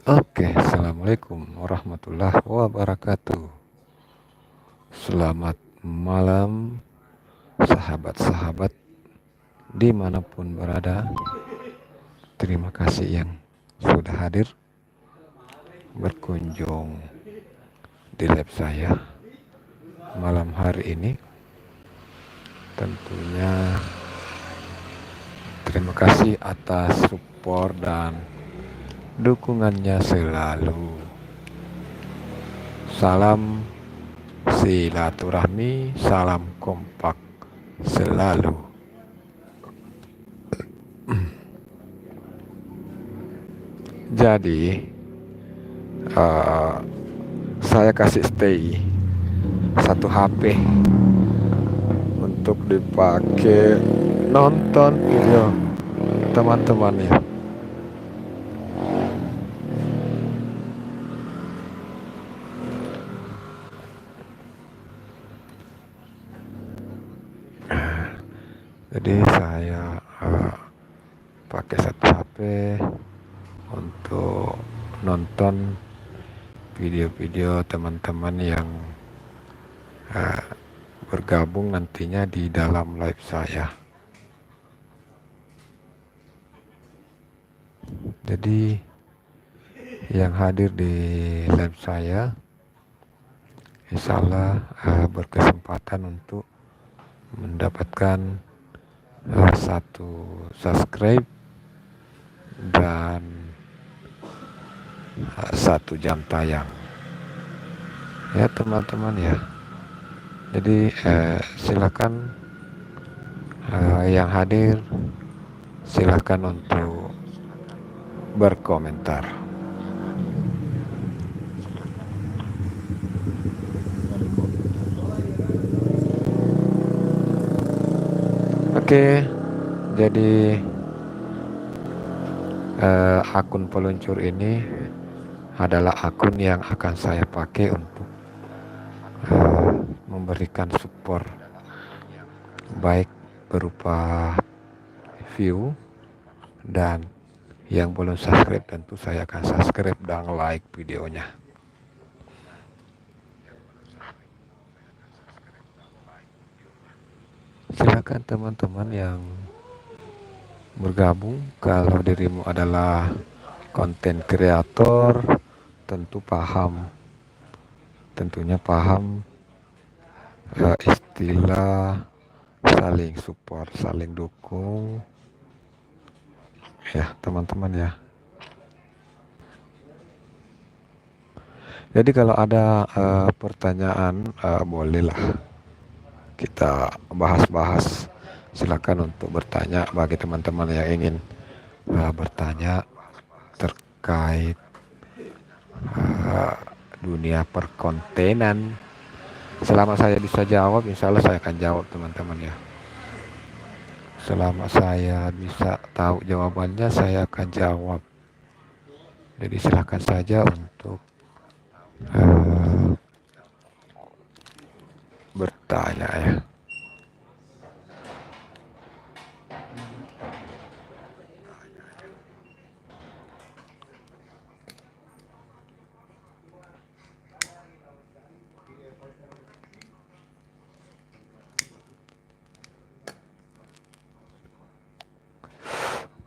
Oke, assalamualaikum warahmatullahi wabarakatuh. Selamat malam, sahabat-sahabat dimanapun berada. Terima kasih yang sudah hadir berkunjung di lab saya malam hari ini. Tentunya terima kasih atas support dan dukungannya selalu. Salam silaturahmi, salam kompak selalu. Jadi saya kasih stay satu HP untuk dipakai nonton video teman-temannya. Jadi saya pakai satu HP untuk nonton video-video teman-teman yang bergabung nantinya di dalam live saya. Jadi yang hadir di live saya insya Allah berkesempatan untuk mendapatkan satu subscribe dan satu jam tayang ya teman-teman ya. Jadi silakan yang hadir silakan untuk berkomentar. Oke, jadi akun peluncur ini adalah akun yang akan saya pakai untuk memberikan support baik berupa view, dan yang belum subscribe tentu saya akan subscribe dan like videonya. Silakan teman-teman yang bergabung, kalau dirimu adalah konten kreator tentunya paham istilah saling support, saling dukung ya teman-teman ya. Jadi kalau ada pertanyaan bolehlah kita bahas-bahas. Silakan untuk bertanya bagi teman-teman yang ingin bertanya terkait dunia perkontenan. Selama saya bisa jawab, insya Allah saya akan jawab teman-teman ya. Selama saya bisa tahu jawabannya, saya akan jawab. Jadi silakan saja untuk bertanya ya.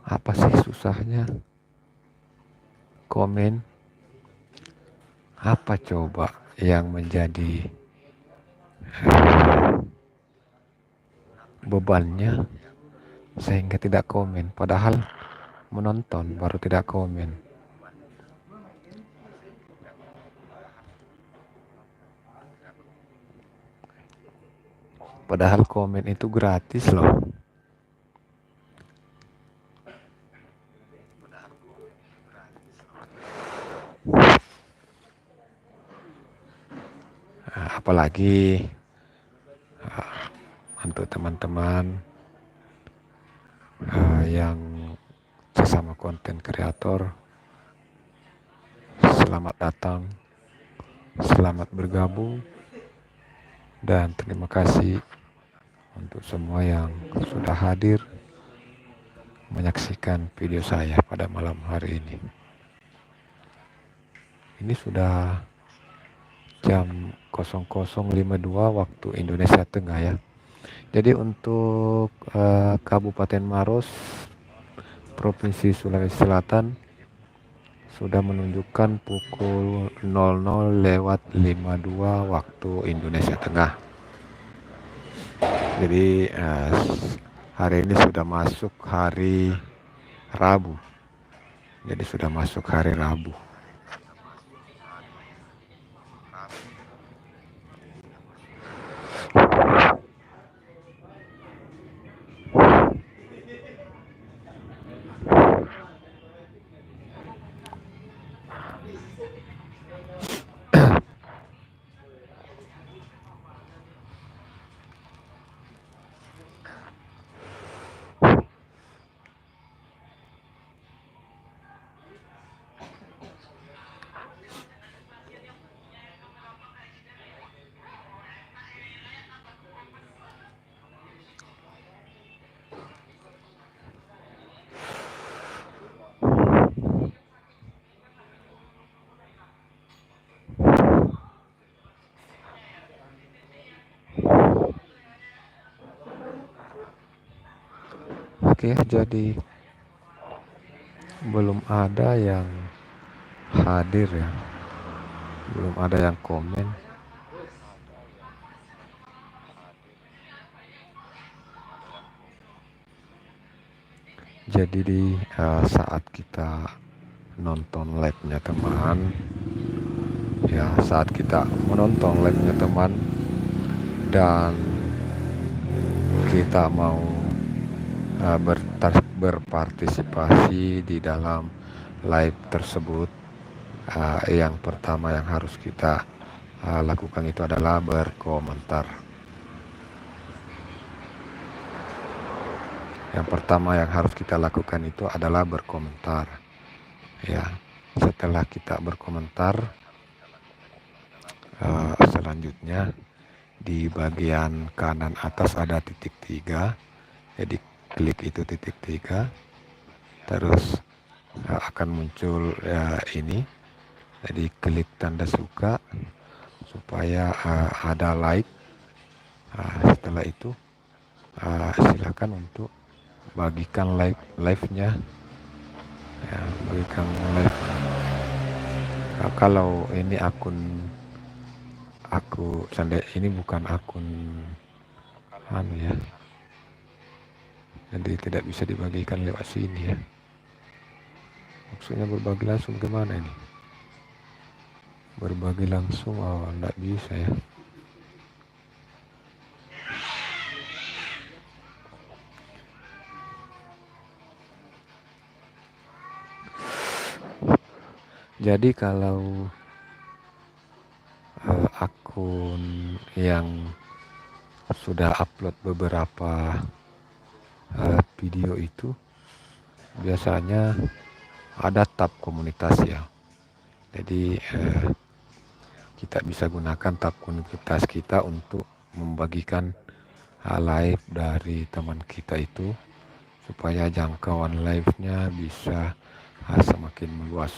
Apa sih susahnya? Komen. Apa coba yang menjadi bebannya sehingga tidak komen, padahal menonton baru tidak komen. Padahal komen itu gratis loh. Apalagi untuk teman-teman yang sesama konten kreator, selamat datang, selamat bergabung, dan terima kasih untuk semua yang sudah hadir menyaksikan video saya pada malam hari ini. Ini sudah jam 00.52 waktu Indonesia Tengah ya. Jadi untuk Kabupaten Maros, Provinsi Sulawesi Selatan sudah menunjukkan pukul 00:52 waktu Indonesia Tengah. Jadi hari ini sudah masuk hari Rabu. Jadi sudah masuk hari Rabu. Oke, jadi belum ada yang hadir ya. Belum ada yang komen. Jadi di saat kita nonton live-nya teman, ya saat kita menonton live-nya teman dan kita mau berpartisipasi di dalam live tersebut, yang pertama yang harus kita lakukan itu adalah berkomentar. Yang pertama yang harus kita lakukan itu adalah berkomentar. Ya, setelah kita berkomentar, selanjutnya di bagian kanan atas ada titik 3. Jadi klik itu titik 3. Terus akan muncul ini. Jadi klik tanda suka supaya ada like. Setelah itu silakan untuk bagikan live-nya ya, bagikan live. Kalau ini aku ini bukan akun ya, jadi tidak bisa dibagikan lewat sini ya. Maksudnya berbagi langsung gimana ini? Berbagi langsung enggak bisa ya. Jadi kalau akun yang sudah upload beberapa video itu biasanya ada tab komunitas ya. Jadi kita bisa gunakan tab komunitas kita untuk membagikan live dari teman kita itu supaya jangkauan live-nya bisa semakin meluas.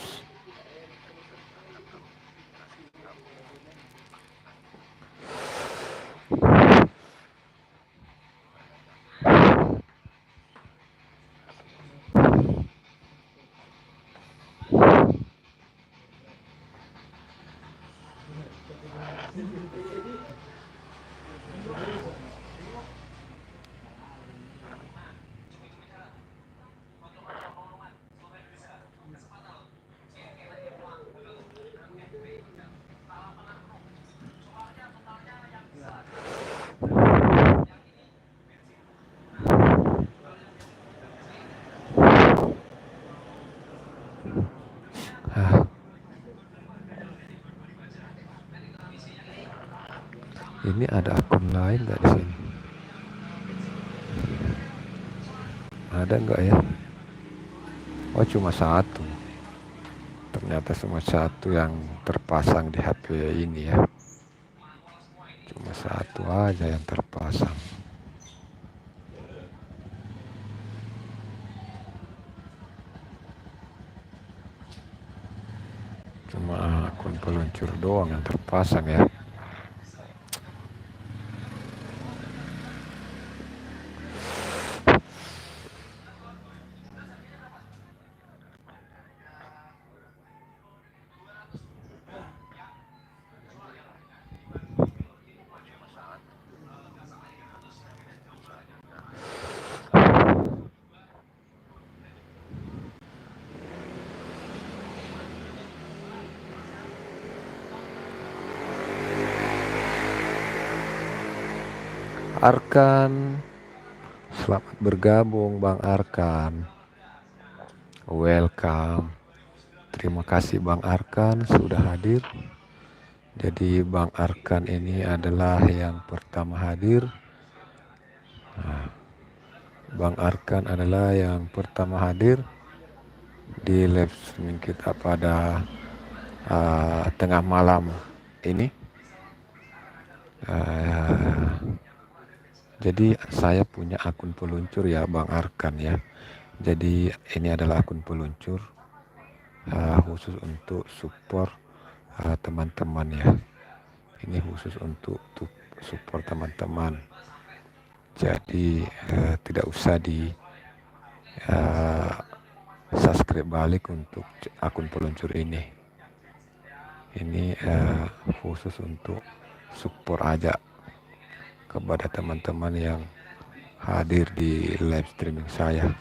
Ini ada akun lain nggak di sini? Ada nggak ya? Oh, cuma satu. Ternyata cuma satu yang terpasang di HP ini ya. Cuma satu aja yang terpasang. Cuma aku peluncur doang yang terpasang ya. Arkan, selamat bergabung Bang Arkan. Welcome. Terima kasih Bang Arkan sudah hadir. Jadi Bang Arkan ini adalah yang pertama hadir. Bang Arkan adalah yang pertama hadir di live streaming kita pada tengah malam ini. Jadi saya punya akun peluncur ya Bang Arkan ya. Jadi ini adalah akun peluncur khusus untuk support teman-teman ya. Ini khusus untuk support teman-teman. Jadi tidak usah di subscribe balik untuk akun peluncur ini. Ini khusus untuk support aja kepada teman-teman yang hadir di live streaming saya.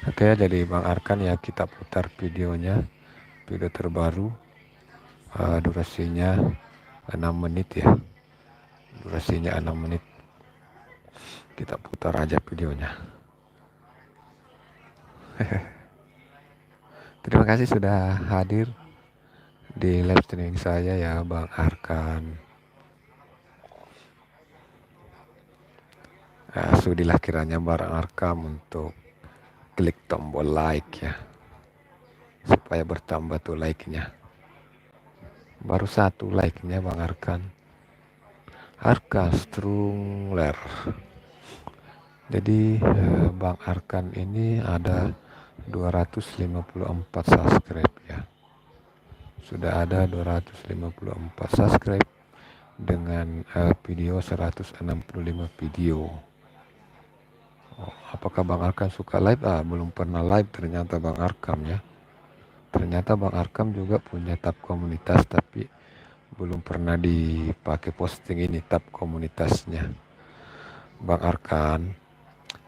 Oke, jadi Bang Arkan ya, kita putar videonya, video terbaru, durasinya 6 menit ya, durasinya 6 menit. Kita putar aja videonya. Terima kasih sudah hadir di live streaming saya ya Bang Arkan. Sudilah kiranya Bang Arkan untuk klik tombol like ya, supaya bertambah tuh like-nya. Baru 1 like-nya Bang Arkan. Arka Strungler. Jadi Bang Arkan ini ada 254 subscribe ya. Sudah ada 254 subscribe dengan video 165 video. Apakah Bang Arkan suka live? Belum pernah live ternyata Bang Arkan ya. Ternyata Bang Arkan juga punya tab komunitas, tapi belum pernah dipakai posting ini tab komunitasnya. Bang Arkan,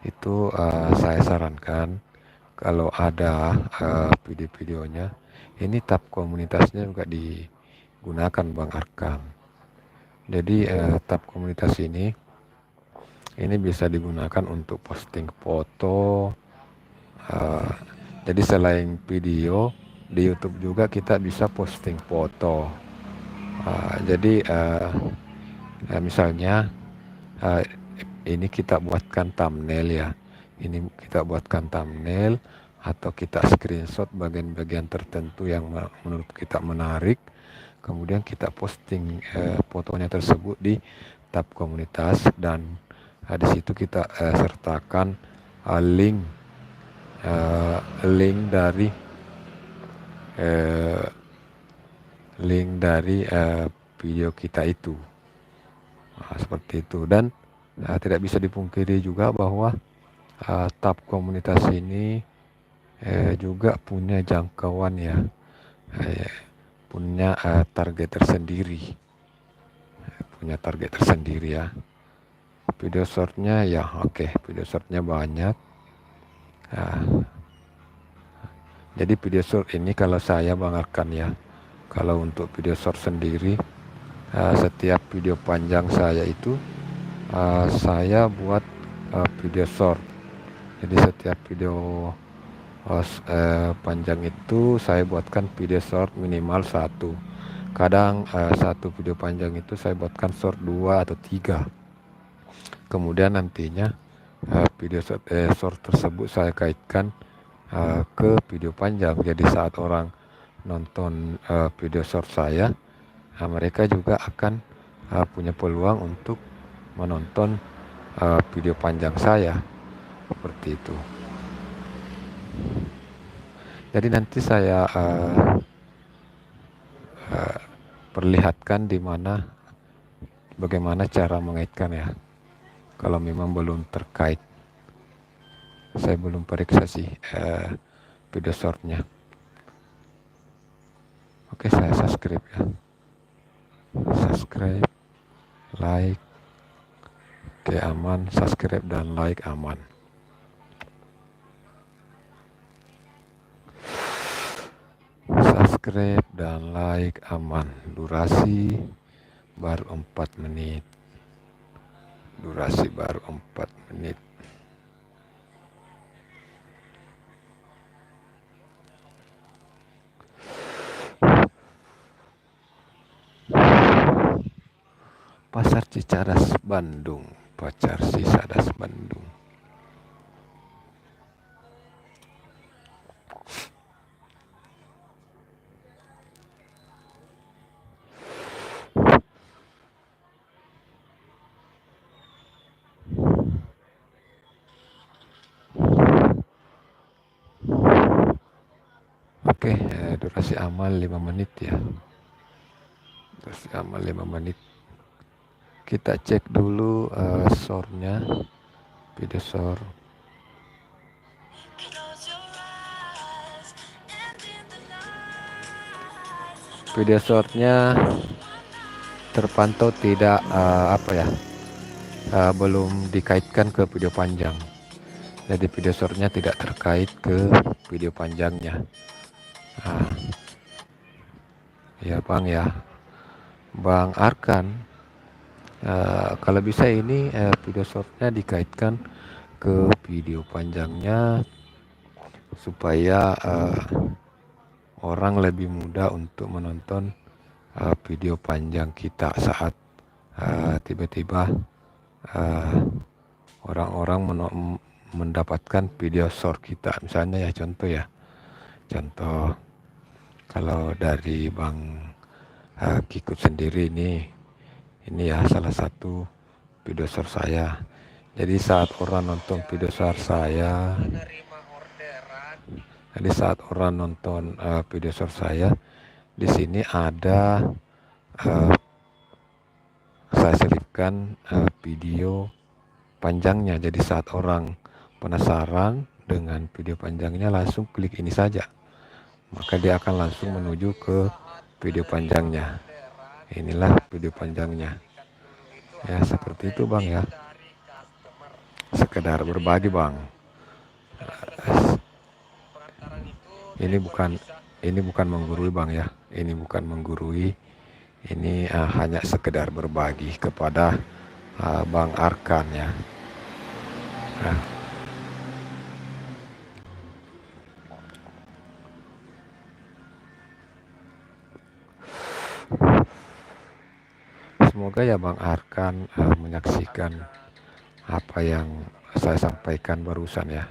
itu saya sarankan kalau ada video-videonya, ini tab komunitasnya juga digunakan Bang Arkan. Jadi tab komunitas ini bisa digunakan untuk posting foto. Jadi selain video di YouTube juga kita bisa posting foto. Jadi misalnya ini kita buatkan thumbnail ya. Ini kita buatkan thumbnail atau kita screenshot bagian-bagian tertentu yang menurut kita menarik. Kemudian kita posting fotonya tersebut di tab komunitas, dan di situ kita sertakan link dari video kita itu. Seperti itu. Dan tidak bisa dipungkiri juga bahwa tab komunitas ini juga punya jangkauan ya, punya target tersendiri, ya. Video shortnya ya video shortnya banyak. Jadi video short ini kalau saya Bang Arkan ya, kalau untuk video short sendiri, setiap video panjang saya itu saya buat video short. Jadi setiap video panjang itu saya buatkan video short minimal 1. Kadang satu video panjang itu saya buatkan short 2 atau 3. Kemudian nantinya video short tersebut saya kaitkan ke video panjang. Jadi saat orang nonton video short saya, mereka juga akan punya peluang untuk menonton video panjang saya. Seperti itu. Jadi nanti saya perlihatkan bagaimana cara mengaitkan ya. Kalau memang belum terkait, saya belum periksa sih video shortnya. Oke, saya subscribe ya. Subscribe, like, oke aman. Subscribe dan like aman. Subscribe dan like aman. Durasi baru 4 menit. Durasi baru 4 menit. Pasar Cicadas Bandung. Pasar Cicadas Bandung. Oke, durasi aman 5 menit ya. Durasi aman 5 menit. Kita cek dulu source-nya, video source. Video source-nya terpantau tidak belum dikaitkan ke video panjang. Jadi video short-nya tidak terkait ke video panjangnya. Ya Bang ya, Bang Arkan, kalau bisa ini video short-nya dikaitkan ke video panjangnya supaya orang lebih mudah untuk menonton video panjang kita saat tiba-tiba orang-orang mendapatkan video short kita. Misalnya ya contoh kalau dari Bang Kikut sendiri ini ya salah satu video short saya. Jadi saat orang nonton video short saya, di sini ada saya selipkan video panjangnya. Jadi saat orang penasaran dengan video panjangnya, langsung klik ini saja, maka dia akan langsung menuju ke video panjangnya. Inilah video panjangnya ya, seperti itu Bang ya, sekedar berbagi Bang. Ini bukan menggurui Bang ya, ini bukan menggurui, ini hanya sekedar berbagi kepada Bang Arkan ya. Semoga ya Bang Arkan menyaksikan apa yang saya sampaikan barusan ya.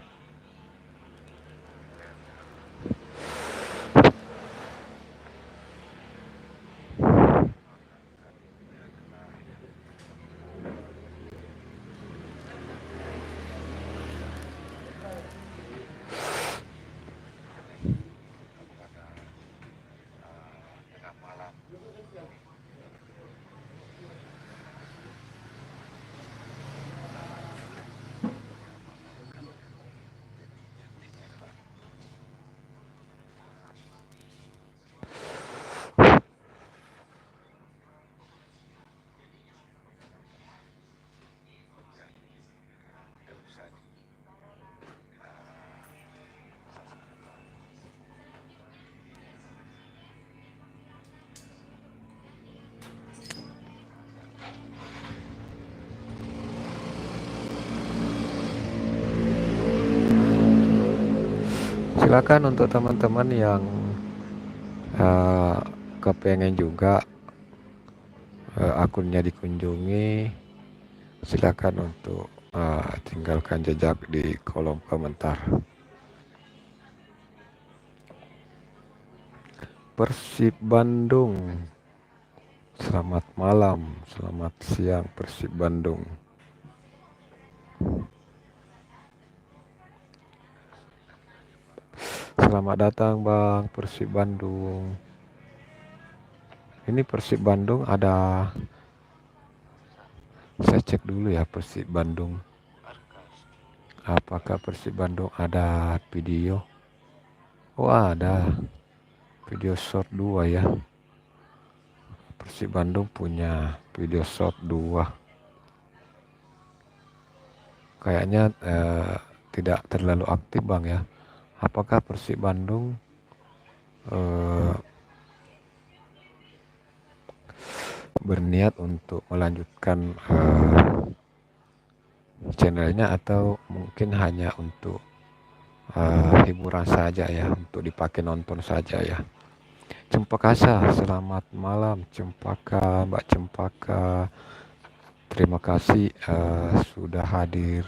Silakan untuk teman-teman yang kepengen juga akunnya dikunjungi, silakan untuk tinggalkan jejak di kolom komentar. Persib Bandung, selamat malam, selamat siang Persib Bandung. Selamat datang Bang, Persib Bandung. Ini Persib Bandung ada, saya cek dulu ya Persib Bandung. Apakah Persib Bandung ada video? Oh ada, video short 2 ya. Persib Bandung punya video short 2. Kayaknya tidak terlalu aktif Bang ya. Apakah Persib Bandung berniat untuk melanjutkan channelnya atau mungkin hanya untuk hiburan saja ya, untuk dipakai nonton saja ya. Cempaka Asa, selamat malam Cempaka, Mbak Cempaka. Terima kasih sudah hadir.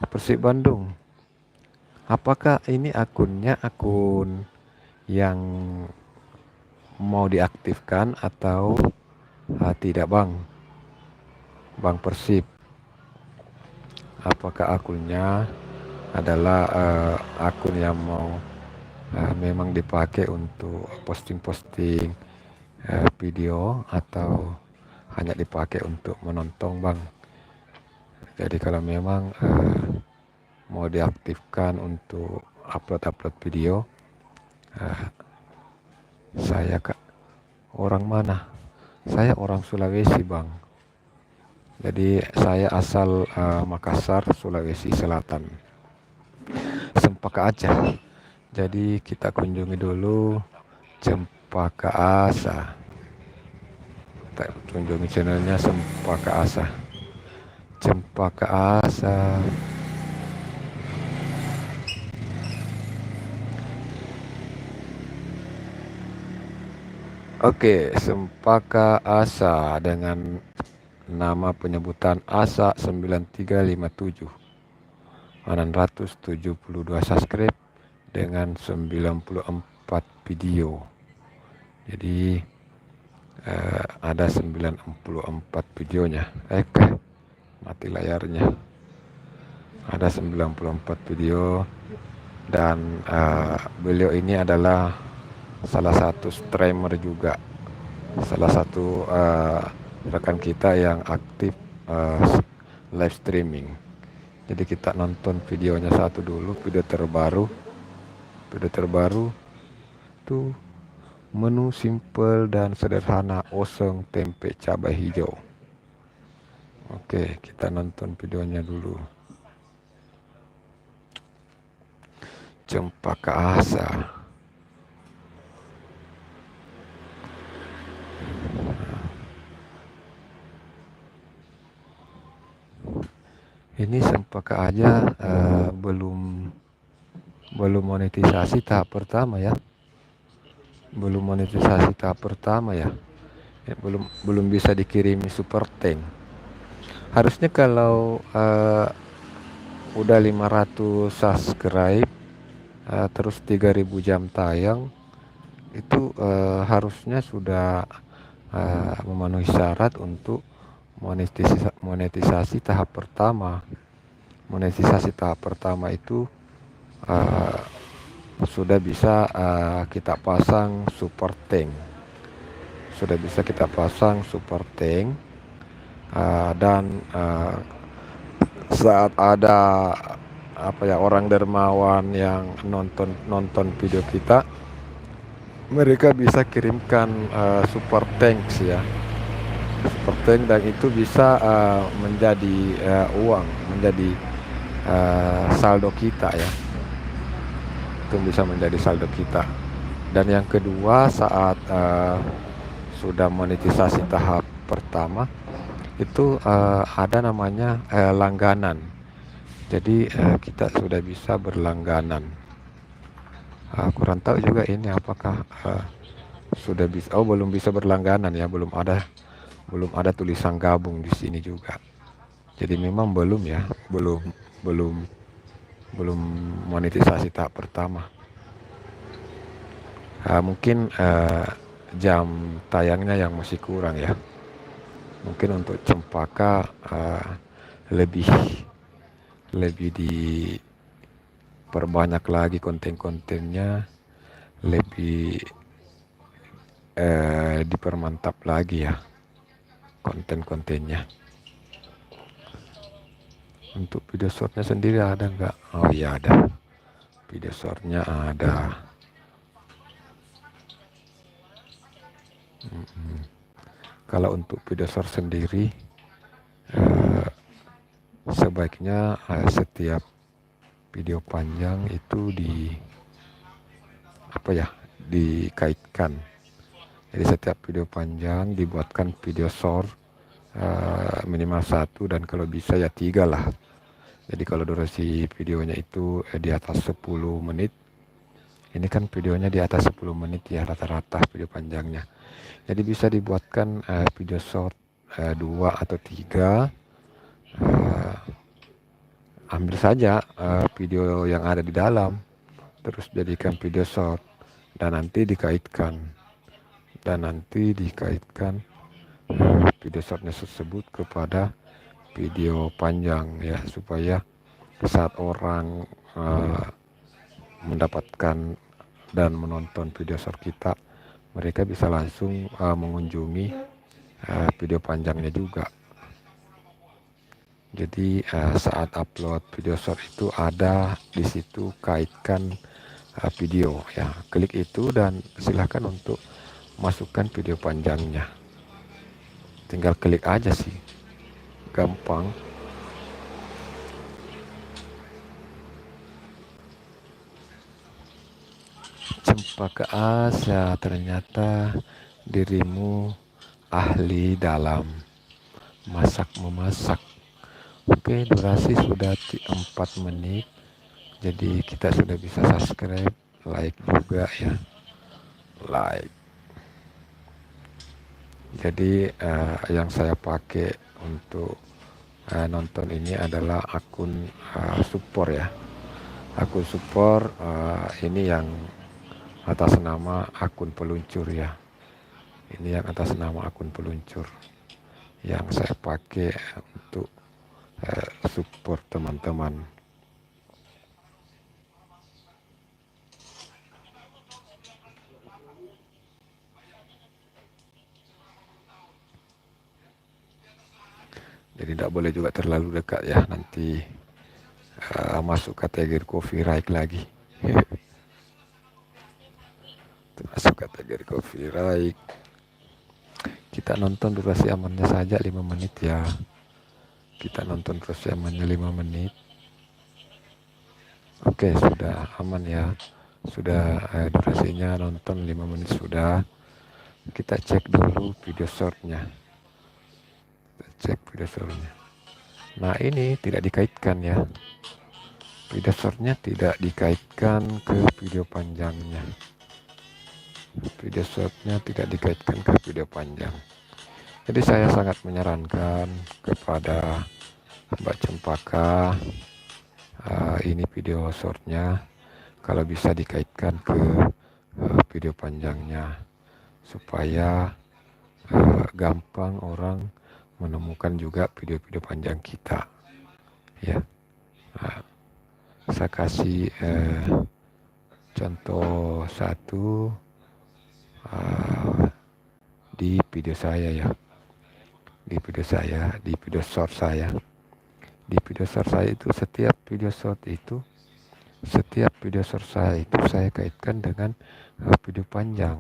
Persib Bandung, apakah ini akunnya akun yang mau diaktifkan atau tidak Bang? Bang Persib, apakah akunnya adalah akun yang mau memang dipakai untuk posting-posting video atau hanya dipakai untuk menonton Bang? Jadi kalau memang mau diaktifkan untuk upload video, saya orang mana? Saya orang Sulawesi Bang. Jadi saya asal Makassar, Sulawesi Selatan. Cempaka Aceh. Jadi kita kunjungi dulu Cempaka Asa. Kita kunjungi channelnya Cempaka Asa. Cempaka Asa. Oke, Cempaka Asa dengan nama penyebutan Asa 9357. 672 subscribe dengan 94 video. Jadi ada 94 videonya. Mati layarnya. Ada 94 video dan beliau ini adalah salah satu streamer juga. Salah satu rekan kita yang aktif live streaming. Jadi kita nonton videonya satu dulu, video terbaru tuh, menu simple dan sederhana oseng tempe cabai hijau. Oke, kita nonton videonya dulu. Cempaka Asa. Ini Cempaka aja belum monetisasi tahap pertama ya. Belum monetisasi tahap pertama ya. Belum bisa dikirimi super tank. Harusnya kalau udah 500 subscribe terus 3000 jam tayang itu harusnya sudah memenuhi syarat untuk monetisasi tahap pertama. Monetisasi tahap pertama itu sudah bisa kita pasang super tank. Sudah bisa kita pasang super tank dan saat ada orang dermawan yang nonton video kita, mereka bisa kirimkan super tanks ya. Super tank dan itu bisa menjadi uang, menjadi saldo kita ya. Itu bisa menjadi saldo kita. Dan yang kedua, saat sudah monetisasi tahap pertama itu ada namanya langganan. Jadi kita sudah bisa berlangganan. Kurang tahu juga ini apakah sudah bisa. Oh, belum bisa berlangganan ya, belum ada tulisan gabung di sini juga. Jadi memang belum ya, belum monetisasi tahap pertama. Mungkin jam tayangnya yang masih kurang ya. Mungkin untuk Cempaka lebih perbanyak lagi konten-kontennya, lebih dipermantap lagi ya konten-kontennya. Untuk video shortnya sendiri ada nggak? Oh iya ada, video shortnya ada. Kalau untuk video short sendiri, sebaiknya setiap video panjang itu dikaitkan. Jadi setiap video panjang dibuatkan video short minimal 1, dan kalau bisa ya 3 lah. Jadi kalau durasi videonya itu di atas 10 menit, ini kan videonya di atas 10 menit ya rata-rata video panjangnya. Jadi bisa dibuatkan video short 2 atau 3. Ambil saja video yang ada di dalam, terus jadikan video short, dan nanti dikaitkan video shortnya tersebut kepada video panjang ya, supaya saat orang mendapatkan dan menonton video short kita, mereka bisa langsung mengunjungi video panjangnya juga. Jadi saat upload video short itu ada di situ kaitkan video ya, klik itu dan silahkan untuk masukkan video panjangnya. Tinggal klik aja sih, gampang. Cempaka Asia, ternyata dirimu ahli dalam masak memasak. Oke, durasi sudah 4 menit. Jadi kita sudah bisa subscribe, like juga ya, like. Jadi yang saya pakai untuk nonton ini adalah akun support ya. Akun support ini yang atas nama akun peluncur ya. Ini yang atas nama akun peluncur yang saya pakai untuk support teman-teman. Jadi tidak boleh juga terlalu dekat ya, nanti masuk kategori copyright lagi. Masuk kategori copyright. Kita nonton durasi amannya saja 5 menit ya. Kita nonton durasi amannya 5 menit. Oke, sudah aman ya. Sudah durasinya nonton 5 menit sudah. Kita cek dulu video shortnya. Cek video shortnya. Nah, ini tidak dikaitkan ya. Video shortnya tidak dikaitkan ke video panjangnya. Video shortnya tidak dikaitkan ke video panjang. Jadi saya sangat menyarankan kepada Mbak Cempaka, ini video shortnya kalau bisa dikaitkan ke video panjangnya, supaya gampang orang menemukan juga video-video panjang kita ya. Saya kasih contoh satu di video saya ya, di video short saya. Di video short saya itu setiap video short saya itu saya kaitkan dengan video panjang.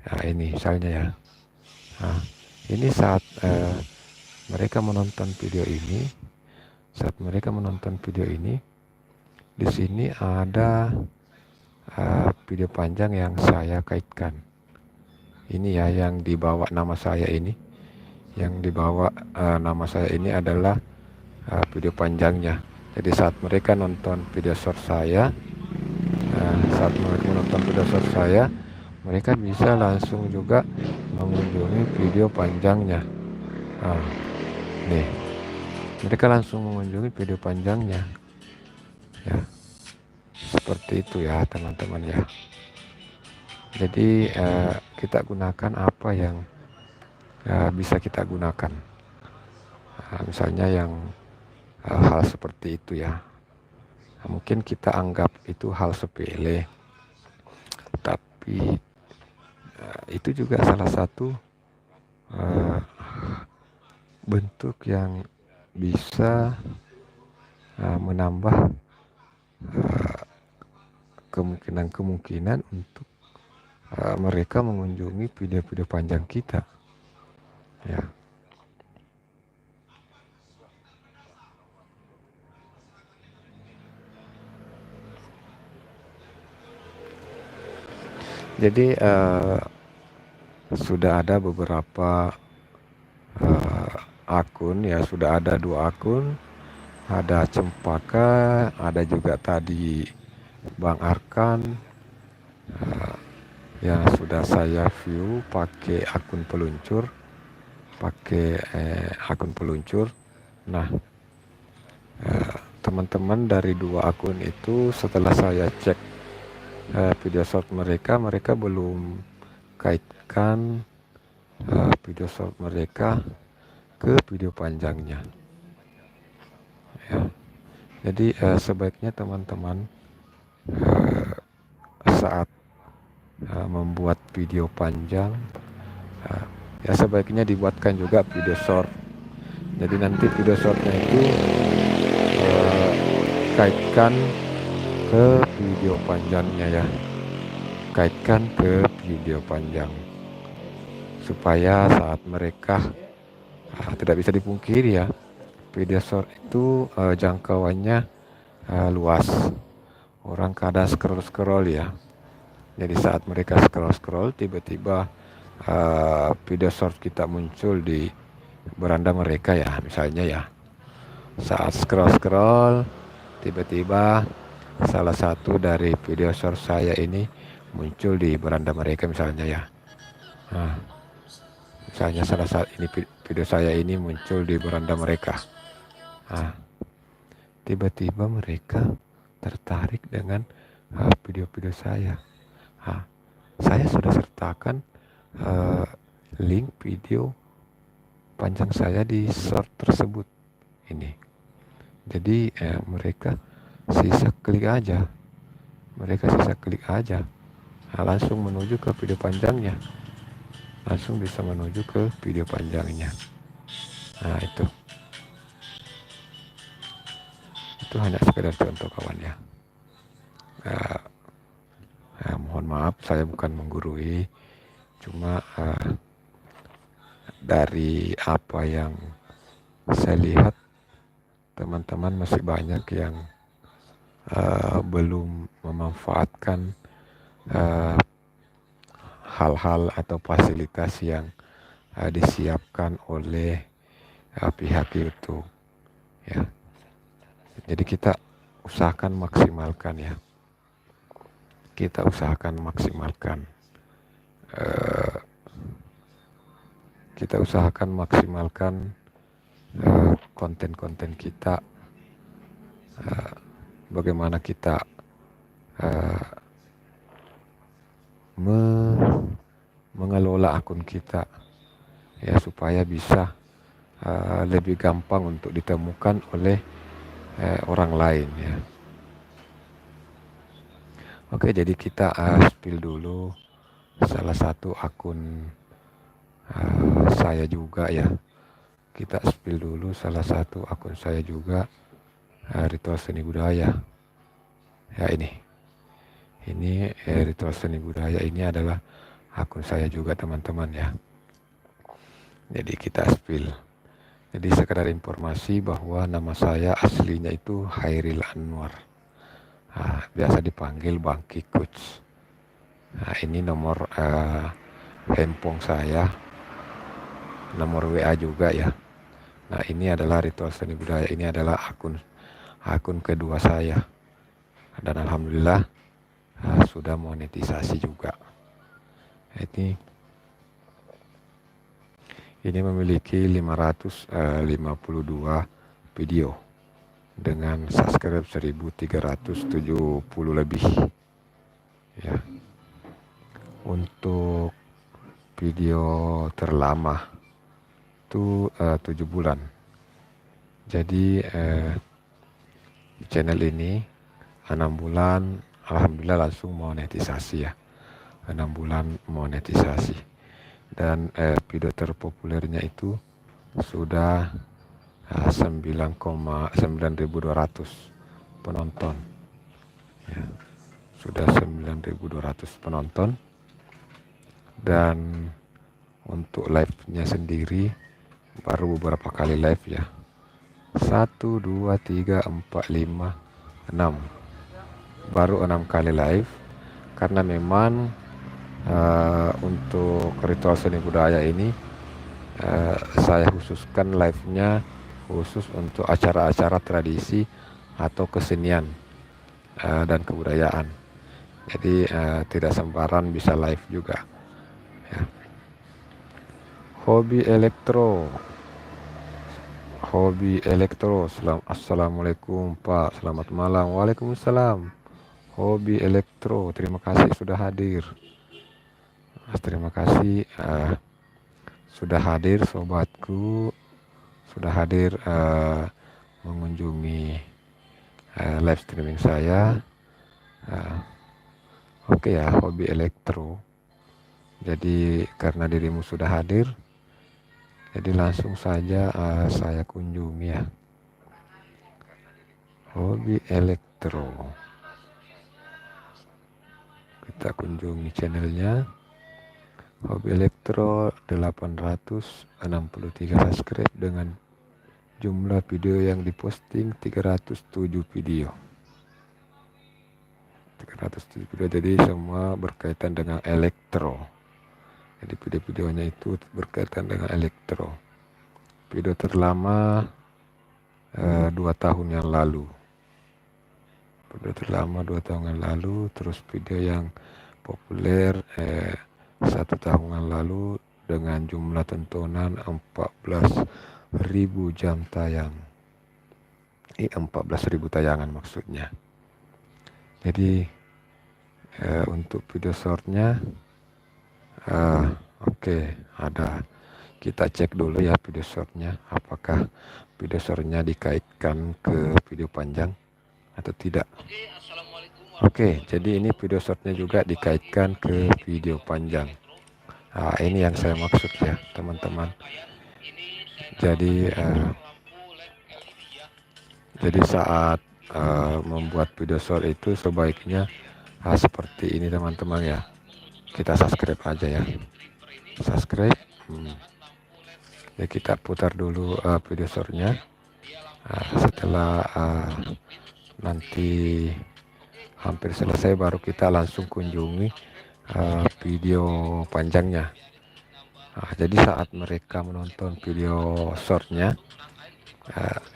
Nah, ini misalnya ya. Nah, ini saat mereka menonton video ini, di sini ada video panjang yang saya kaitkan. Ini ya yang dibawa nama saya ini. Yang dibawa nama saya ini adalah video panjangnya. Jadi saat mereka nonton video short saya, mereka bisa langsung juga mengunjungi video panjangnya. Nih, mereka langsung mengunjungi video panjangnya ya. Seperti itu ya teman-teman ya. Jadi kita gunakan apa yang bisa kita gunakan. Misalnya yang hal seperti itu ya. Mungkin kita anggap itu hal sepele, tapi itu juga salah satu uh, bentuk yang bisa menambah kemungkinan-kemungkinan untuk mereka mengunjungi video-video panjang kita, ya. Jadi sudah ada beberapa akun, ya, sudah ada 2 akun, ada Cempaka, ada juga tadi Bang Arkan, yang sudah saya view pakai akun peluncur, Nah, teman-teman dari 2 akun itu setelah saya cek video short mereka belum kaitkan video short mereka ke video panjangnya, ya. Jadi sebaiknya teman-teman saat membuat video panjang, ya sebaiknya dibuatkan juga video short. Jadi nanti video shortnya itu kaitkan ke video panjangnya, ya. Kaitkan ke video panjang supaya saat mereka tidak bisa dipungkiri, ya, video short itu jangkauannya luas. Orang kadang scroll, ya. Jadi saat mereka scroll, tiba-tiba video short kita muncul di beranda mereka, ya, misalnya, ya. Saat scroll, tiba-tiba salah satu dari video short saya ini muncul di beranda mereka, misalnya, ya. Nah, misalnya salah satu ini video saya ini muncul di beranda mereka. Nah, tiba-tiba mereka tertarik dengan video-video saya. Nah, saya sudah sertakan link video panjang saya di short tersebut ini. Jadi mereka sisa klik aja, nah, langsung menuju ke video panjangnya, langsung bisa menuju ke video panjangnya. Nah, itu hanya sekedar contoh, kawan, ya. Mohon maaf saya bukan menggurui, cuma dari apa yang saya lihat teman-teman masih banyak yang belum memanfaatkan hal-hal atau fasilitas yang disiapkan oleh pihak YouTube, ya. Jadi kita usahakan maksimalkan, ya. Kita usahakan maksimalkan konten-konten kita, bagaimana kita mengelola akun kita, ya, supaya bisa lebih gampang untuk ditemukan oleh orang lain, ya. Oke, jadi kita spill dulu salah satu akun saya juga, ya. Kita spill dulu salah satu akun saya juga, Ritual Seni Budaya. Ya, ini Ritual Seni Budaya ini adalah akun saya juga, teman-teman, ya. Jadi kita spill. Jadi sekedar informasi bahwa nama saya aslinya itu Hairil Anwar. Biasa dipanggil Bang Kikuts. Nah, ini nomor handphone saya, nomor WA juga, ya. Nah, ini adalah Ritual Seni Budaya. Ini adalah akun kedua saya. Dan alhamdulillah sudah monetisasi juga. Ini memiliki 552 video dengan subscribe 1370 lebih, ya. Untuk video terlama itu 7 bulan. Jadi channel ini 6 bulan alhamdulillah langsung monetisasi ya. 6 bulan monetisasi. Dan video terpopulernya itu sudah 9,9200 penonton ya. Sudah 9.200 penonton. Dan untuk live-nya sendiri baru beberapa kali live ya. 1, 2, 3, 4, 5, 6. Baru 6 kali live. Karena memang untuk ritual seni budaya ini saya khususkan live-nya khusus untuk acara-acara tradisi atau kesenian dan kebudayaan. Jadi tidak sembarang bisa live juga ya. Hobi elektro. Assalamualaikum Pak, selamat malam. Waalaikumsalam. Hobi elektro, terima kasih sudah hadir. Terima kasih sudah hadir sobatku, sudah hadir mengunjungi live streaming saya. Oke ya, hobi elektro. Jadi karena dirimu sudah hadir, jadi langsung saja saya kunjungi ya. Hobi elektro. Kita kunjungi channelnya. Hobi elektro 863 subscribe dengan jumlah video yang diposting 307 video. 307 video, jadi semua berkaitan dengan elektro. Jadi video-videonya itu berkaitan dengan elektro. Video terlama 2 tahun yang lalu. Video terlama 2 tahun yang lalu, terus video yang populer 1 tahun yang lalu dengan jumlah tontonan 14.000 jam tayang. 14.000 tayangan maksudnya. Jadi untuk video shortnya oke, ada. Kita cek dulu ya video shortnya, apakah video shortnya dikaitkan ke video panjang atau tidak. Oke, jadi ini video shortnya juga dikaitkan ke video panjang. Nah, ini yang saya maksud ya teman-teman. Jadi saat membuat video short itu sebaiknya seperti ini teman-teman ya. Kita subscribe aja ya. Subscribe. Ya, kita putar dulu video shortnya. Setelah nanti hampir selesai baru kita langsung kunjungi video panjangnya. Jadi saat mereka menonton video shortnya,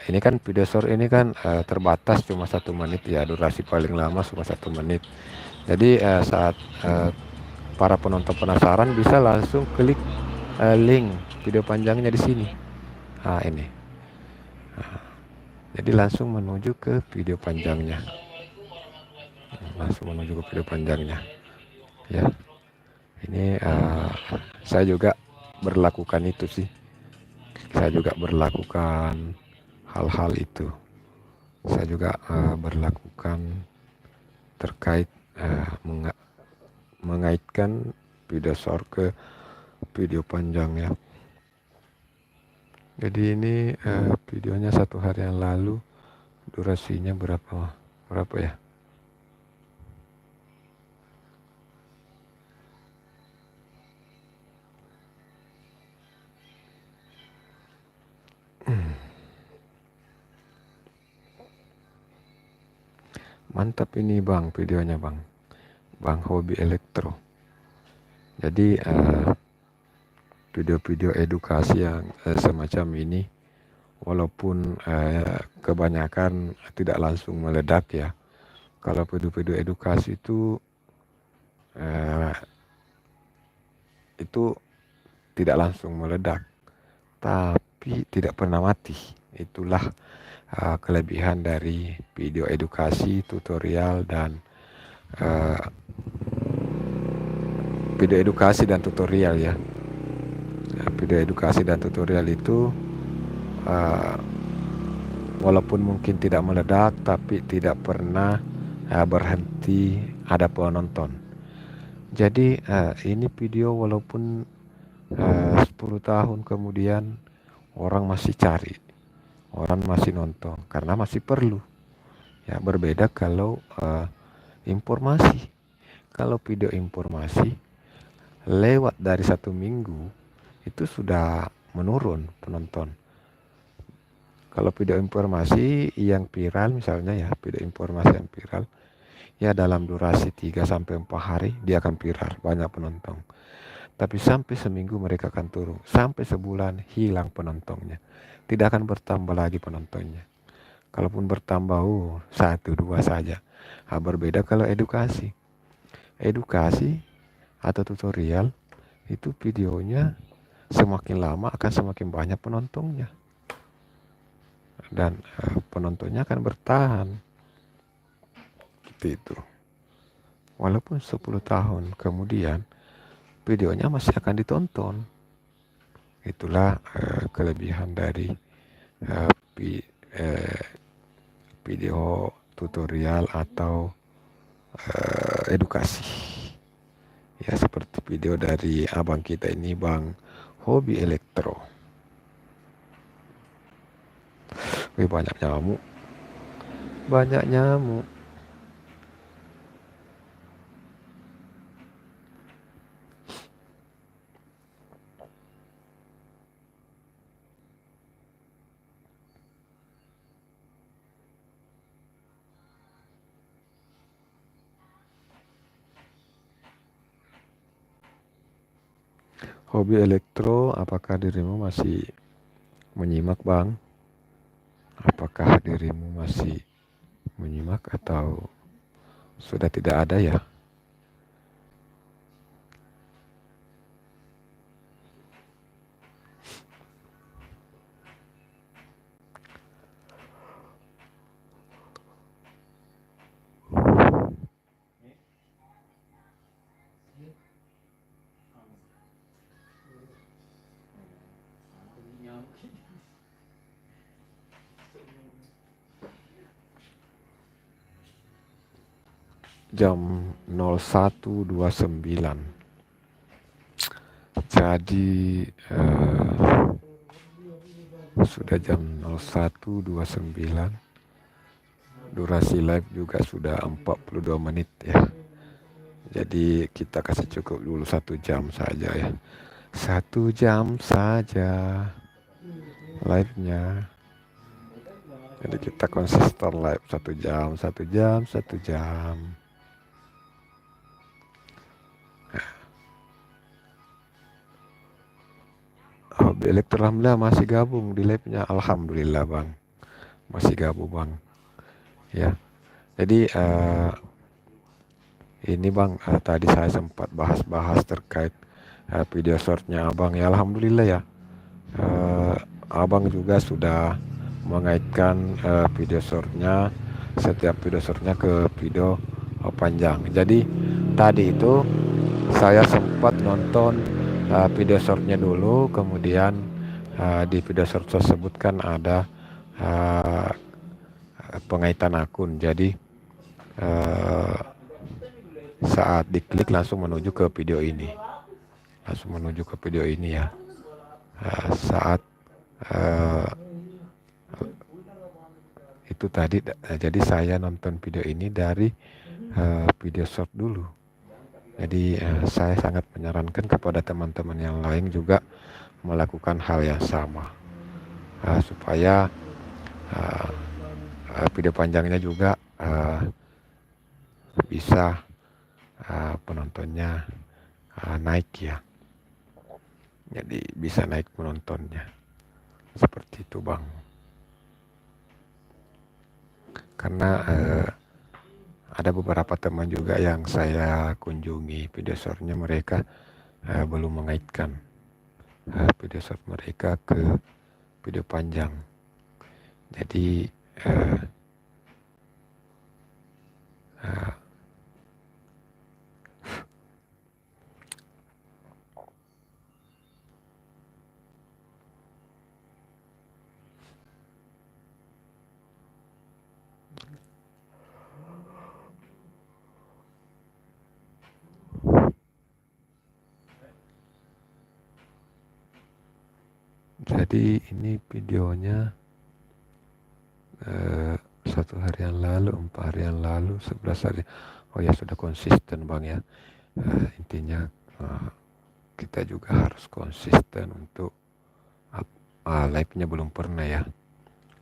ini kan video short ini kan terbatas cuma 1 menit ya, durasi paling lama cuma 1 menit. Jadi saat para penonton penasaran bisa langsung klik link video panjangnya di sini. Ini. Jadi langsung menuju ke video panjangnya. Ya. Ini saya juga berlakukan itu sih. Saya juga berlakukan hal-hal itu. Saya juga berlakukan terkait mengaitkan video short ke video panjang ya. Jadi ini videonya 1 hari yang lalu, durasinya berapa ya? Mantap ini bang videonya bang hobi elektro. Jadi video-video edukasi yang semacam ini walaupun kebanyakan tidak langsung meledak ya. Kalau video-video edukasi itu tidak langsung meledak tapi tidak pernah mati. Itulah kelebihan dari video edukasi, tutorial dan video edukasi dan tutorial ya. Video edukasi dan tutorial itu walaupun mungkin tidak meledak tapi tidak pernah berhenti ada penonton. Jadi ini video walaupun 10 tahun kemudian orang masih cari, orang masih nonton karena masih perlu. Ya berbeda kalau informasi. Kalau video informasi lewat dari 1 minggu itu sudah menurun penonton. Kalau video informasi yang viral misalnya ya, video informasi yang viral ya dalam durasi 3 sampai 4 hari dia akan viral, banyak penonton. Tapi sampai seminggu mereka akan turun, sampai sebulan hilang penontonnya. Tidak akan bertambah lagi penontonnya. Kalaupun bertambah, 1, 2 saja. Berbeda kalau edukasi. Edukasi atau tutorial itu videonya semakin lama akan semakin banyak penontonnya. Dan penontonnya akan bertahan. Seperti itu. Walaupun 10 tahun kemudian videonya masih akan ditonton. Itulah kelebihan dari eh, vi- eh, video tutorial atau edukasi. Ya seperti video dari abang kita ini, Bang Hobi Elektro. Wih, banyak nyamuk. Banyak nyamuk. Hobi Elektro, apakah dirimu masih menyimak, Bang? Apakah dirimu masih menyimak atau sudah tidak ada ya? Jam 01.29. Jadi sudah jam 01.29. Durasi live juga sudah 42 menit ya. Jadi kita kasih cukup dulu 1 jam saja ya. 1 jam saja live-nya. Jadi kita konsisten live 1 jam, 1 jam, 1 jam. Hobi Elektro alhamdulillah masih gabung di live-nya. Alhamdulillah Bang. Masih gabung Bang. Ya. Jadi ini Bang, tadi saya sempat bahas-bahas terkait video shortnya Abang ya. Alhamdulillah ya. Abang juga sudah mengaitkan video shortnya, setiap video shortnya ke video panjang. Jadi tadi itu saya sempat nonton video shortnya dulu, kemudian di video short tersebut kan ada uh, pengaitan akun. Jadi saat diklik langsung menuju ke video ini, ya. Saat itu tadi, jadi saya nonton video ini dari video short dulu. Jadi saya sangat menyarankan kepada teman-teman yang lain juga melakukan hal yang sama, supaya video panjangnya juga bisa penontonnya naik ya. Jadi bisa naik penontonnya. Seperti itu Bang. Karena ada beberapa teman juga yang saya kunjungi video shortnya, mereka belum mengaitkan video short mereka ke video panjang. Jadi Jadi ini videonya 1 hari yang lalu, 4 hari yang lalu, 11 hari. Oh ya, sudah konsisten bang ya. Intinya kita juga harus konsisten untuk live-nya belum pernah ya.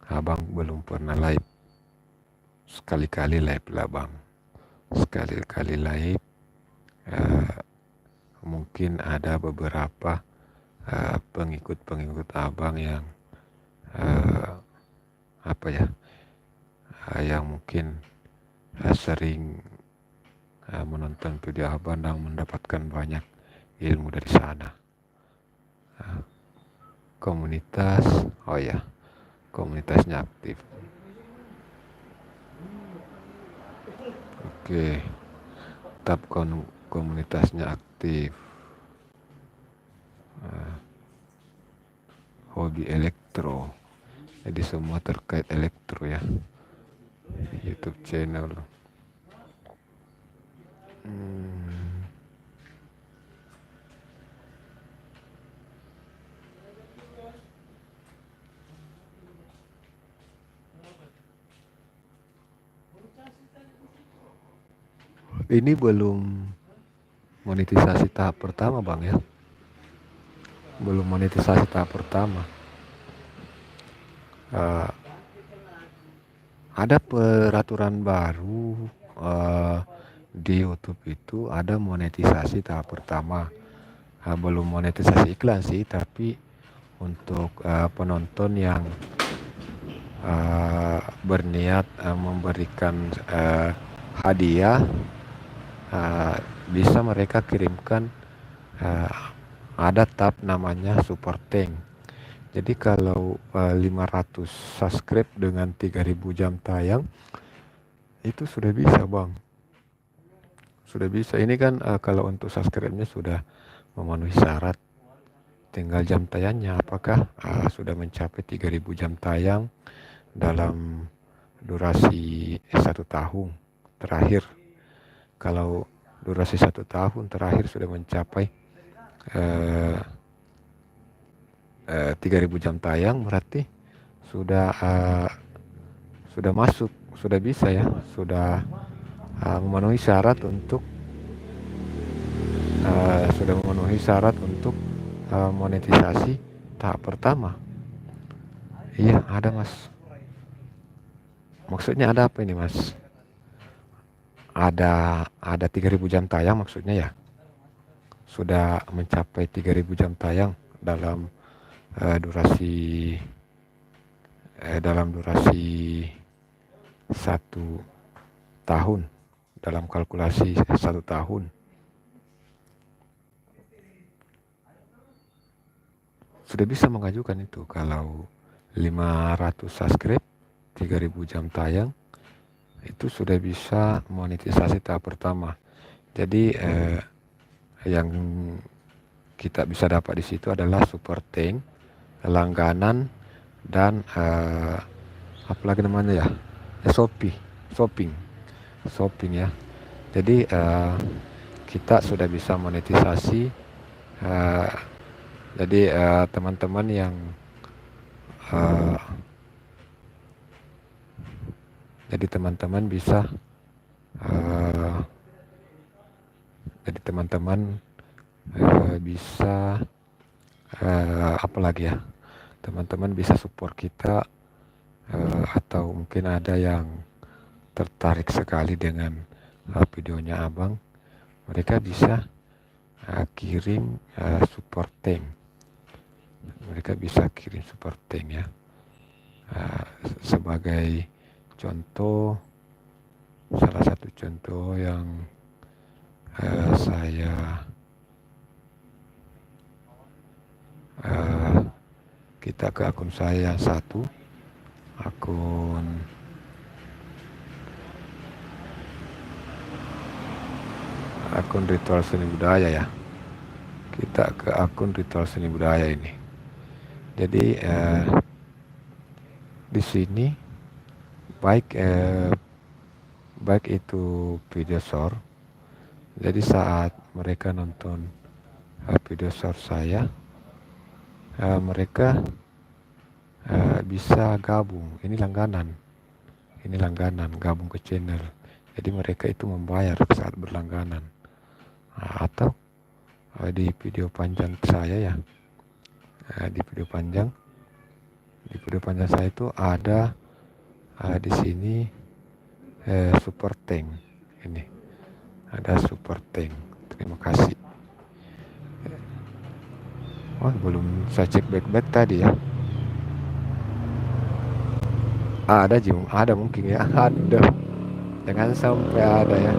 Abang belum pernah live. Sekali-kali live lah bang. Sekali-kali live. Mungkin ada beberapa pengikut-pengikut abang yang yang mungkin sering menonton video abang dan mendapatkan banyak ilmu dari sana. Komunitas, oh ya, komunitasnya aktif. Oke, tetap komunitasnya aktif. Hobi elektro, jadi semua terkait elektro ya. YouTube channel. Ini belum monetisasi tahap pertama bang ya. Belum monetisasi tahap pertama. Ada peraturan baru di YouTube itu, ada monetisasi tahap pertama. Belum monetisasi iklan sih, tapi untuk penonton yang berniat memberikan hadiah, bisa mereka kirimkan, ada tab namanya Super Tank. Jadi kalau 500 subscribe dengan 3000 jam tayang, itu sudah bisa bang. Sudah bisa. Ini kan kalau untuk subscribe-nya sudah memenuhi syarat. Tinggal jam tayangnya apakah sudah mencapai 3000 jam tayang dalam durasi 1 tahun terakhir. Kalau durasi 1 tahun terakhir sudah mencapai 3000 jam tayang, berarti sudah masuk, sudah bisa ya, sudah memenuhi syarat untuk monetisasi tahap pertama. Iya, ada mas. Maksudnya ada apa ini mas? Ada 3000 jam tayang maksudnya ya. Sudah mencapai 3000 jam tayang dalam durasi 1 tahun, dalam kalkulasi 1 tahun. Sudah bisa mengajukan itu kalau 500 subscribe, 3000 jam tayang, itu sudah bisa monetisasi tahap pertama. Jadi yang kita bisa dapat di situ adalah Super Tank, langganan, dan apalagi namanya ya, shopping ya. Jadi kita sudah bisa monetisasi. Jadi teman-teman yang bisa apalagi ya, teman-teman bisa support kita, atau mungkin ada yang tertarik sekali dengan videonya abang, mereka bisa kirim support tank. Mereka bisa kirim support tank ya. Sebagai contoh, salah satu contoh yang kita ke akun saya yang satu, akun Ritual Seni Budaya ya. Kita ke akun Ritual Seni Budaya ini. Jadi di sini baik itu video short. Jadi saat mereka nonton video short saya, mereka bisa gabung. Ini langganan gabung ke channel. Jadi mereka itu membayar saat berlangganan. Atau di video panjang saya ya, di video panjang saya itu ada di sini super tank. Ini ada super tank. Terima kasih. Belum saya cek back tadi ya. Ada mungkin ya. Ada. Jangan sampai ada ya.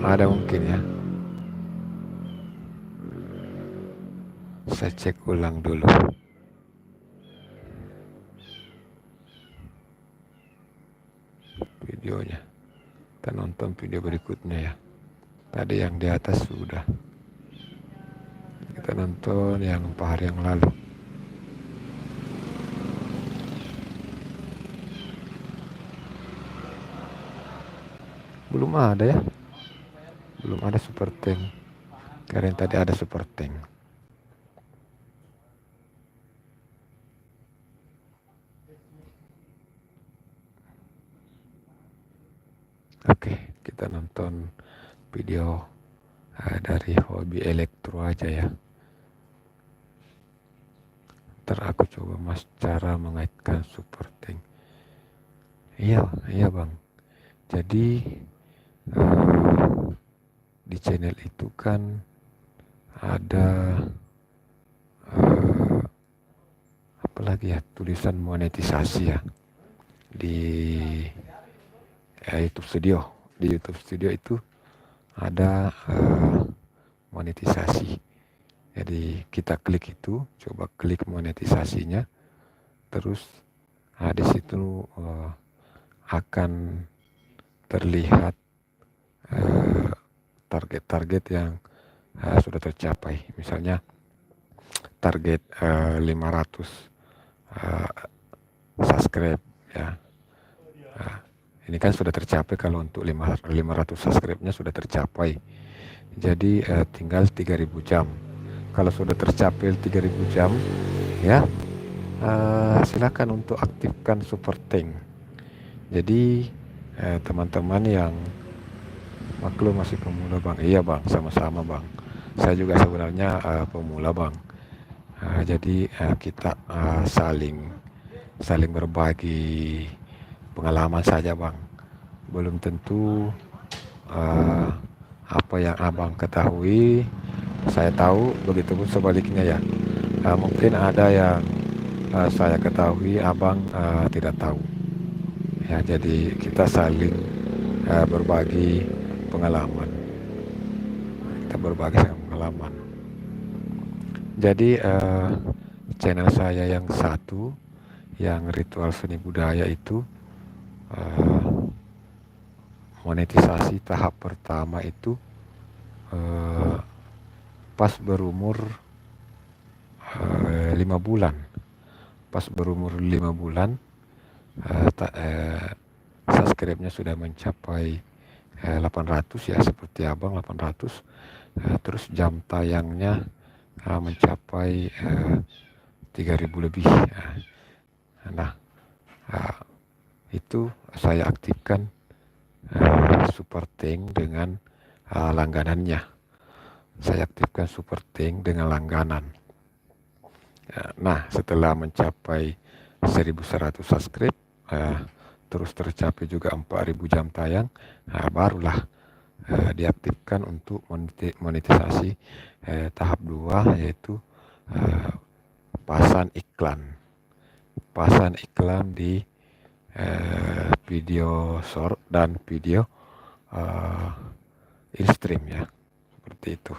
Ada mungkin ya. Saya cek ulang dulu videonya. Kita nonton video berikutnya ya. Tadi yang di atas sudah. Kita nonton yang 4 hari yang lalu. Belum ada ya. Belum ada super tank. Karena tadi ada super tank. Oke, kita nonton video dari hobi elektro aja ya. Ntar aku coba mas cara mengaitkan super tank. Iya bang. Jadi di channel itu kan ada apalagi ya, tulisan monetisasi ya di YouTube Studio. Di YouTube Studio itu ada monetisasi. Jadi kita klik itu, coba klik monetisasinya, terus di situ akan terlihat target-target yang sudah tercapai. Misalnya target 500 subscribe ya. Ini kan sudah tercapai kalau untuk 500 subscribe-nya sudah tercapai. Jadi tinggal 3000 jam. Kalau sudah tercapai 3000 jam ya, silakan untuk aktifkan super tank. Jadi teman-teman yang maklum masih pemula bang. Iya bang, sama-sama bang. Saya juga sebenarnya pemula bang. Jadi kita saling berbagi pengalaman saja bang. Belum tentu apa yang abang ketahui saya tahu, begitupun sebaliknya ya. Mungkin ada yang saya ketahui abang tidak tahu ya. Jadi kita saling berbagi pengalaman. Jadi channel saya yang satu, yang ritual seni budaya itu, monetisasi tahap pertama itu pas berumur 5 bulan. Pas berumur 5 bulan subscribe-nya sudah mencapai 800 ya, seperti abang 800. Terus jam tayangnya mencapai 3000 lebih. Nah, itu saya aktifkan super tank dengan langganannya. Saya aktifkan super tank dengan langganan. Nah, setelah mencapai 1100 subscribe, terus tercapai juga 4000 jam tayang, barulah diaktifkan untuk monetisasi tahap 2, yaitu pasang iklan di video short dan video in-stream ya, seperti itu.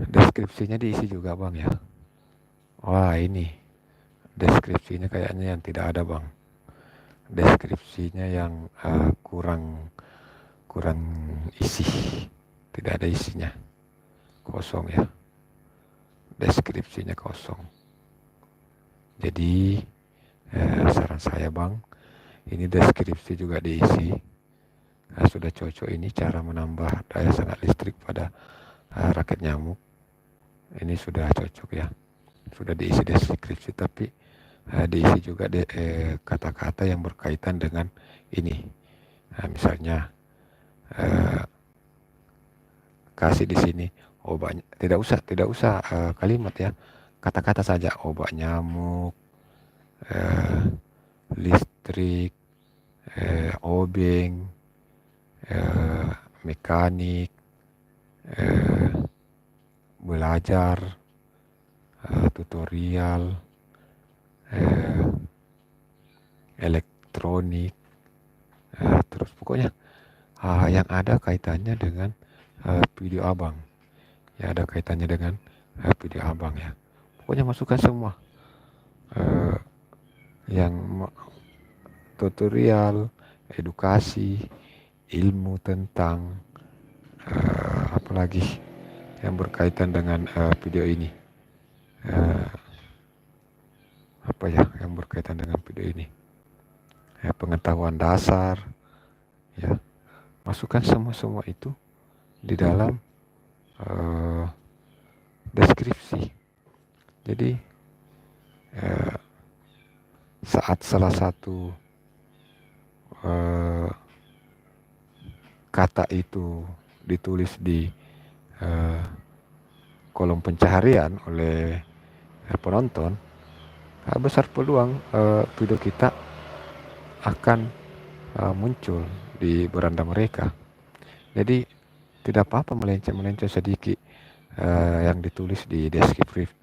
Deskripsinya diisi juga bang ya. Wah, ini deskripsinya kayaknya yang tidak ada bang. deskripsinya yang kurang isi, tidak ada isinya, kosong ya, deskripsinya kosong. Jadi saran saya Bang, ini deskripsi juga diisi. Sudah cocok ini cara menambah daya sangat listrik pada raket nyamuk. Ini sudah cocok ya, sudah diisi deskripsi, tapi diisi juga kata-kata yang berkaitan dengan ini. Misalnya kasih di sini obat, tidak usah kalimat ya, kata-kata saja, obat nyamuk, listrik, obeng, mekanik, belajar, tutorial, elektronik, terus pokoknya yang ada kaitannya dengan video abang, yang ada kaitannya dengan video abang ya. Pokoknya masukkan semua yang tutorial, edukasi, ilmu tentang apalagi yang berkaitan dengan video ini, apa ya yang berkaitan dengan video ini, pengetahuan dasar ya, masukkan semua itu di dalam deskripsi. Jadi saat salah satu kata itu ditulis di kolom pencaharian oleh penonton, besar peluang video kita akan muncul di beranda mereka. Jadi tidak apa-apa melenceng sedikit yang ditulis di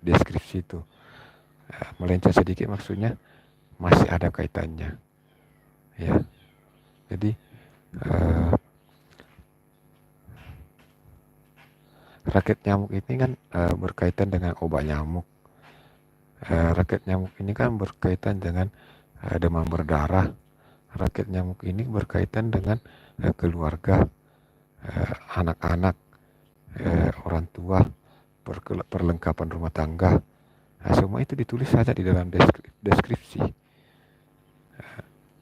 deskripsi itu. Melenceng sedikit maksudnya masih ada kaitannya ya. Jadi raket nyamuk ini kan berkaitan dengan obat nyamuk. Raket nyamuk ini kan berkaitan dengan demam berdarah. Raket nyamuk ini berkaitan dengan keluarga, anak-anak, orang tua, perlengkapan rumah tangga. Semua itu ditulis saja di dalam deskripsi.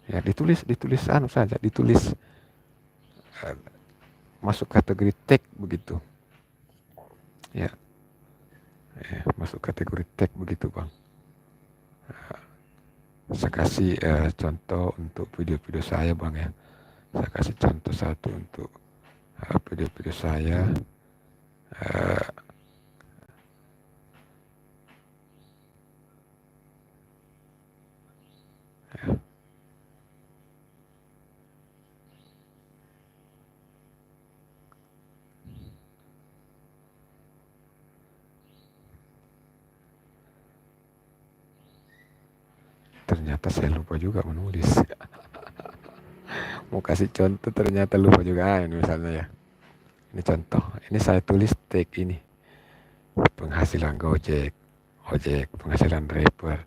Ya ditulis saja, ditulis masuk kategori tag begitu. Ya, masuk kategori tag begitu Bang. Saya kasih contoh untuk video-video saya Bang ya. Saya kasih contoh satu untuk video-video saya. Ternyata saya lupa juga menulis. Mau kasih contoh ternyata lupa juga. Ini misalnya ya, ini contoh, ini saya tulis tag ini, penghasilan Gojek, ojek, penghasilan rapper,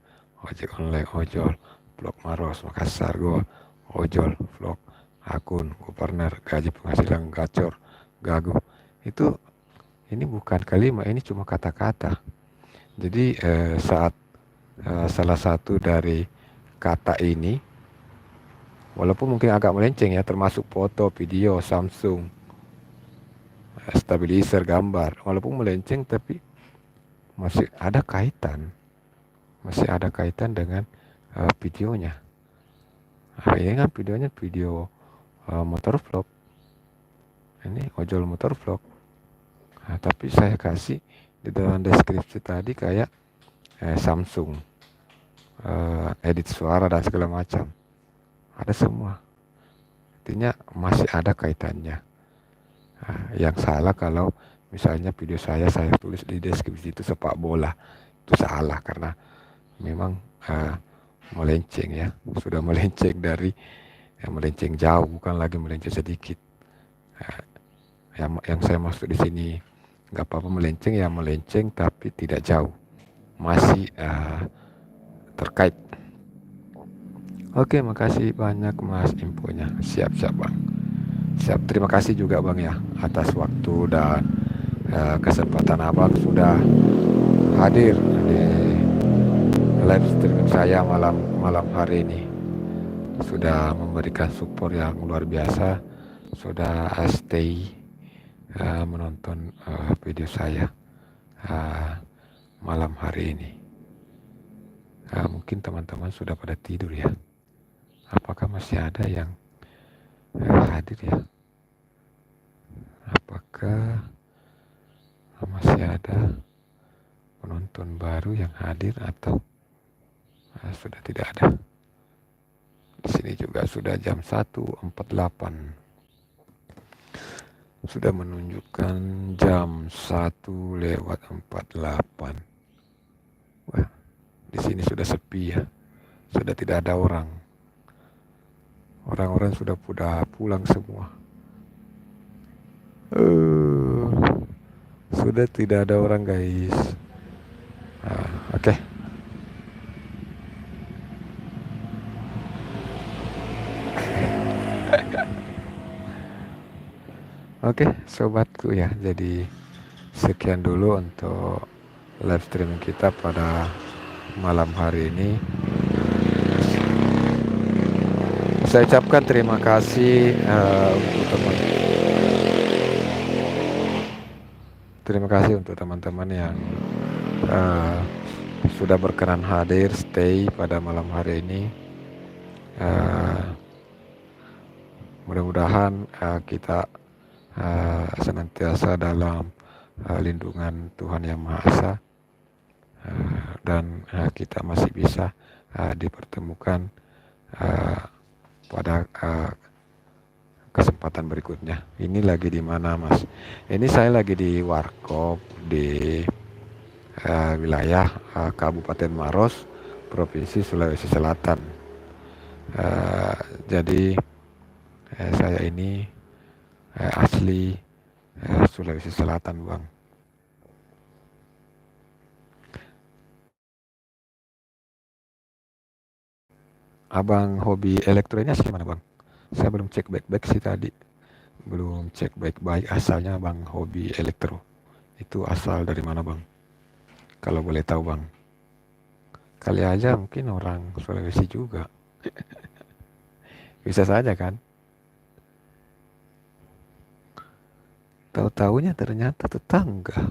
ojek online, ojol, vlog Maros, Makassar, Goa, ojol, vlog, akun, partner, gaji penghasilan gacor, gagu. Itu ini bukan kalimat, ini cuma kata-kata. Jadi saat salah satu dari kata ini, walaupun mungkin agak melenceng ya, termasuk foto, video, Samsung, stabilizer gambar, walaupun melenceng tapi masih ada kaitan dengan videonya. Ini kan videonya video motor vlog, ini ojol motor vlog. Tapi saya kasih di dalam deskripsi tadi kayak Samsung, edit suara dan segala macam, ada semua. Artinya masih ada kaitannya. Yang salah kalau misalnya video saya tulis di deskripsi itu sepak bola, itu salah karena memang melenceng ya, sudah melenceng dari melenceng jauh, bukan lagi melenceng sedikit. Yang saya maksud di sini nggak apa-apa melenceng ya, melenceng tapi tidak jauh, masih terkait Oke, makasih banyak Mas infonya. Siap, siap Bang. Siap. Terima kasih juga Bang ya atas waktu dan kesempatan Abang sudah hadir di live streaming saya malam malam hari ini. Sudah memberikan support yang luar biasa. Sudah stay menonton video saya malam hari ini. Mungkin teman-teman sudah pada tidur ya. Apakah masih ada yang hadir ya? Apakah masih ada penonton baru yang hadir atau sudah tidak ada? Di sini juga sudah jam 1.48. Sudah menunjukkan jam 1:48. Wah, di sini sudah sepi ya. Sudah tidak ada orang. Orang-orang sudah pulang semua. Sudah tidak ada orang guys. Oke. Oke, sobatku ya. Jadi sekian dulu untuk live streaming kita pada malam hari ini. Saya ucapkan terima kasih untuk teman-teman yang sudah berkenan hadir stay pada malam hari ini. Mudah-mudahan kita senantiasa dalam lindungan Tuhan Yang Maha Esa, dan kita masih bisa dipertemukan pada kesempatan berikutnya. Ini lagi di mana Mas? Ini saya lagi di Warkop di wilayah Kabupaten Maros, Provinsi Sulawesi Selatan. Jadi saya ini asli Sulawesi Selatan Bang. Abang hobi elektroniknya gimana Bang? Saya belum cek baik-baik sih tadi. Belum cek baik-baik asalnya Bang hobi elektro. Itu asal dari mana Bang? Kalau boleh tahu Bang. Kali aja mungkin orang Sulawesi juga. Bisa saja kan? Tahu-taunya ternyata tetangga.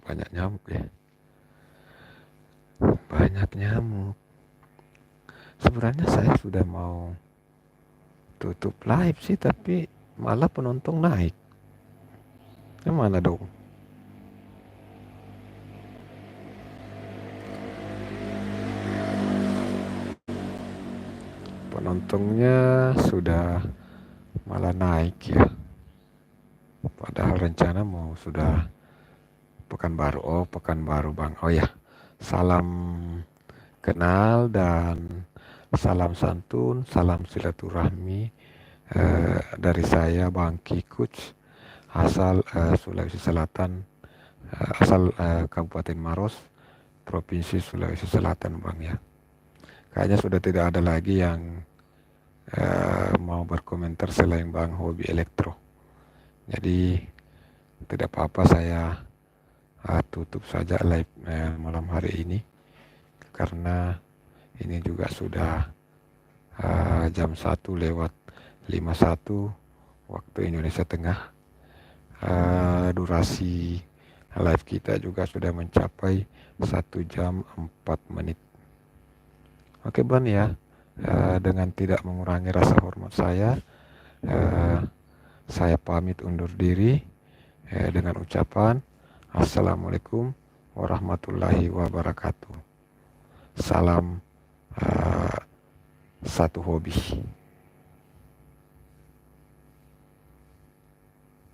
Banyak nyamuk ya. Banyak nyamuk. Sebenarnya saya sudah mau tutup live sih, tapi malah penonton naik. Yang mana dong? Penontonnya sudah malah naik ya. Padahal rencana mau sudah Pekanbaru Bang. Oh ya, salam kenal dan salam santun, salam silaturahmi dari saya Bang Kikuts, asal Sulawesi Selatan, asal Kabupaten Maros, Provinsi Sulawesi Selatan Bang ya. Kayaknya sudah tidak ada lagi yang mau berkomentar selain Bang hobi elektro. Jadi tidak apa-apa, saya tutup saja live malam hari ini, karena ini juga sudah jam 1:51 waktu Indonesia Tengah. Durasi live kita juga sudah mencapai 1 jam 4 menit. Oke Bang ya, dengan tidak mengurangi rasa hormat saya pamit undur diri dengan ucapan Assalamualaikum warahmatullahi wabarakatuh. Salam satu hobi.